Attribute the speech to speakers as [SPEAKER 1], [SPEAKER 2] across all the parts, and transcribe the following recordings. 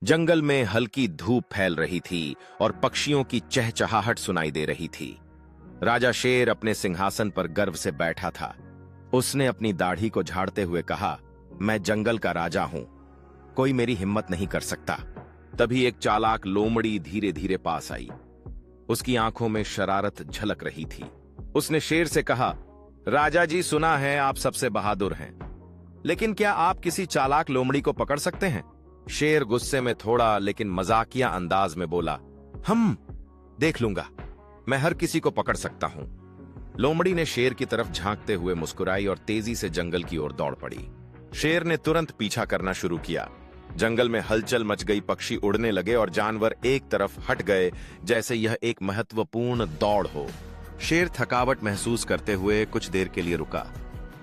[SPEAKER 1] जंगल में हल्की धूप फैल रही थी और पक्षियों की चहचहाहट सुनाई दे रही थी। राजा शेर अपने सिंहासन पर गर्व से बैठा था। उसने अपनी दाढ़ी को झाड़ते हुए कहा, मैं जंगल का राजा हूं, कोई मेरी हिम्मत नहीं कर सकता। तभी एक चालाक लोमड़ी धीरे धीरे पास आई। उसकी आंखों में शरारत झलक रही थी। उसने शेर से कहा, राजा जी, सुना है आप सबसे बहादुर हैं, लेकिन क्या आप किसी चालाक लोमड़ी को पकड़ सकते हैं? शेर गुस्से में थोड़ा लेकिन मजाकिया अंदाज में बोला, हम देख लूंगा, मैं हर किसी को पकड़ सकता हूं। लोमड़ी ने शेर की तरफ झांकते हुए मुस्कुराई और तेजी से जंगल की ओर दौड़ पड़ी। शेर ने तुरंत पीछा करना शुरू किया। जंगल में हलचल मच गई, पक्षी उड़ने लगे और जानवर एक तरफ हट गए जैसे यह एक महत्वपूर्ण दौड़ हो। शेर थकावट महसूस करते हुए कुछ देर के लिए रुका।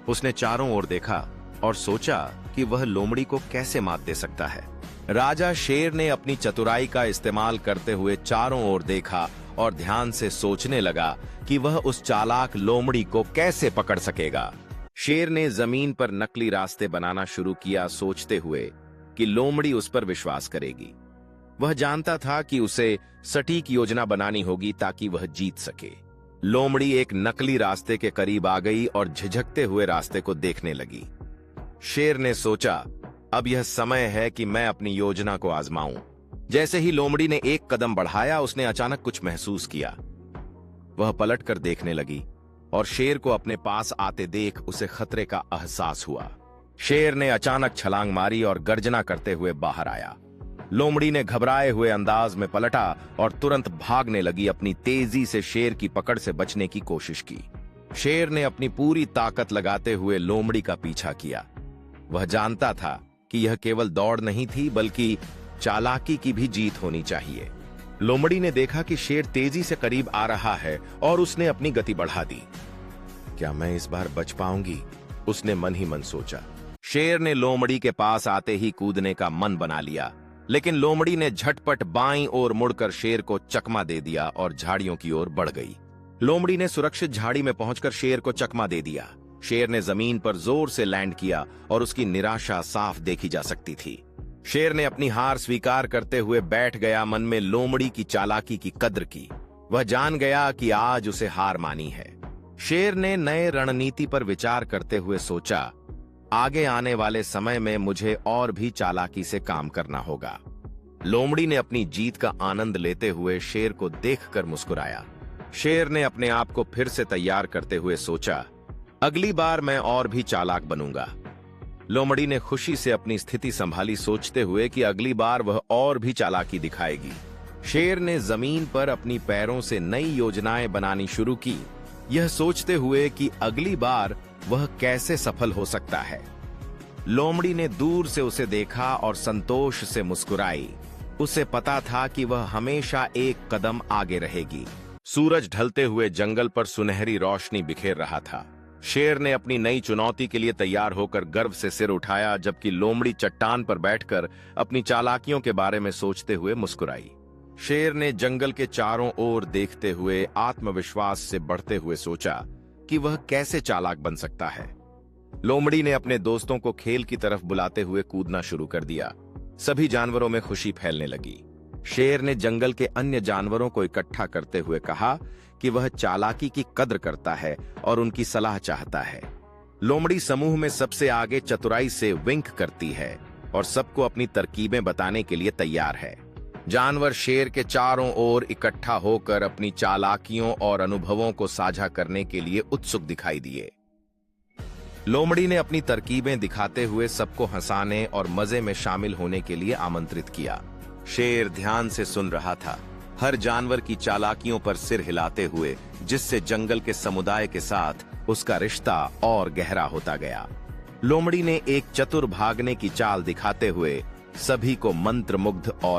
[SPEAKER 1] उसने चारों ओर देखा और सोचा कि वह लोमड़ी को कैसे मात दे सकता है। राजा शेर ने अपनी चतुराई का इस्तेमाल करते हुए चारों ओर देखा और ध्यान से सोचने लगा कि वह उस चालाक लोमड़ी को कैसे पकड़ सकेगा। शेर ने जमीन पर नकली रास्ते बनाना शुरू किया, सोचते हुए कि लोमड़ी उस पर विश्वास करेगी। वह जानता था कि उसे सटीक योजना बनानी होगी ताकि वह जीत सके। लोमड़ी एक नकली रास्ते के करीब आ गई और झिझकते हुए रास्ते को देखने लगी। शेर ने सोचा, अब यह समय है कि मैं अपनी योजना को आजमाऊं। जैसे ही लोमड़ी ने एक कदम बढ़ाया, उसने अचानक कुछ महसूस किया। वह पलटकर देखने लगी और शेर को अपने पास आते देख उसे खतरे का एहसास हुआ। शेर ने अचानक छलांग मारी और गर्जना करते हुए बाहर आया। लोमड़ी ने घबराए हुए अंदाज में पलटा और तुरंत भागने लगी। अपनी तेजी से शेर की पकड़ से बचने की कोशिश की। शेर ने अपनी पूरी ताकत लगाते हुए लोमड़ी का पीछा किया। वह जानता था कि यह केवल दौड़ नहीं थी, बल्कि चालाकी की भी जीत होनी चाहिए। लोमड़ी ने देखा कि शेर तेजी से करीब आ रहा है और उसने अपनी गति बढ़ा दी। क्या मैं इस बार बच पाऊंगी? उसने मन ही मन सोचा। शेर ने लोमड़ी के पास आते ही कूदने का मन बना लिया, लेकिन लोमड़ी ने झटपट बाईं ओर मुड़कर शेर को चकमा दे दिया और झाड़ियों की ओर बढ़ गई। लोमड़ी ने सुरक्षित झाड़ी में पहुंचकर शेर को चकमा दे दिया। शेर ने जमीन पर जोर से लैंड किया और उसकी निराशा साफ देखी जा सकती थी। शेर ने अपनी हार स्वीकार करते हुए बैठ गया। मन में लोमड़ी की चालाकी की कद्र की। वह जान गया कि आज उसे हार मानी है। शेर ने नए रणनीति पर विचार करते हुए सोचा, आगे आने वाले समय में मुझे और भी चालाकी से काम करना होगा। लोमड़ी ने अपनी जीत का आनंद लेते हुए शेर को देखकर मुस्कुराया। शेर ने अपने आप को फिर से तैयार करते हुए सोचा, अगली बार मैं और भी चालाक बनूंगा। लोमड़ी ने खुशी से अपनी स्थिति संभाली, सोचते हुए कि अगली बार वह और भी चालाकी दिखाएगी। शेर ने जमीन पर अपनी पैरों से नई योजनाएं बनानी शुरू की, यह सोचते हुए कि अगली बार वह कैसे सफल हो सकता है। लोमड़ी ने दूर से उसे देखा और संतोष से मुस्कुराई। उसे पता था कि वह हमेशा एक कदम आगे रहेगी। सूरज ढलते हुए जंगल पर सुनहरी रोशनी बिखेर रहा था। शेर ने अपनी नई चुनौती के लिए तैयार होकर गर्व से सिर उठाया, जबकि लोमड़ी चट्टान पर बैठकर अपनी चालाकियों के बारे में सोचते हुए मुस्कुराई। शेर ने जंगल के चारों ओर देखते हुए आत्मविश्वास से बढ़ते हुए सोचा कि वह कैसे चालाक बन सकता है। लोमड़ी ने अपने दोस्तों को खेल की तरफ बुलाते हुए कूदना शुरू कर दिया। सभी जानवरों में खुशी फैलने लगी। शेर ने जंगल के अन्य जानवरों को इकट्ठा करते हुए कहा कि वह चालाकी की कद्र करता है और उनकी सलाह चाहता है। लोमड़ी समूह में सबसे आगे चतुराई से विंक करती है और सबको अपनी तरकीबें बताने के लिए तैयार है। जानवर शेर के चारों ओर इकट्ठा होकर अपनी चालाकियों और अनुभवों को साझा करने के लिए उत्सुक दिखाई दिए। लोमड़ी ने अपनी तरकीबें दिखाते हुए सबको हंसाने और मजे में शामिल होने के लिए आमंत्रित किया। शेर ध्यान से सुन रहा था, हर जानवर की चालाकियों पर सिर हिलाते हुए, जिससे जंगल के समुदाय के साथ उसका रिश्ता और गहरा होता गया। लोमड़ी ने एक चतुर भागने की चाल दिखाते हुए सभी को मंत्रमुग्ध और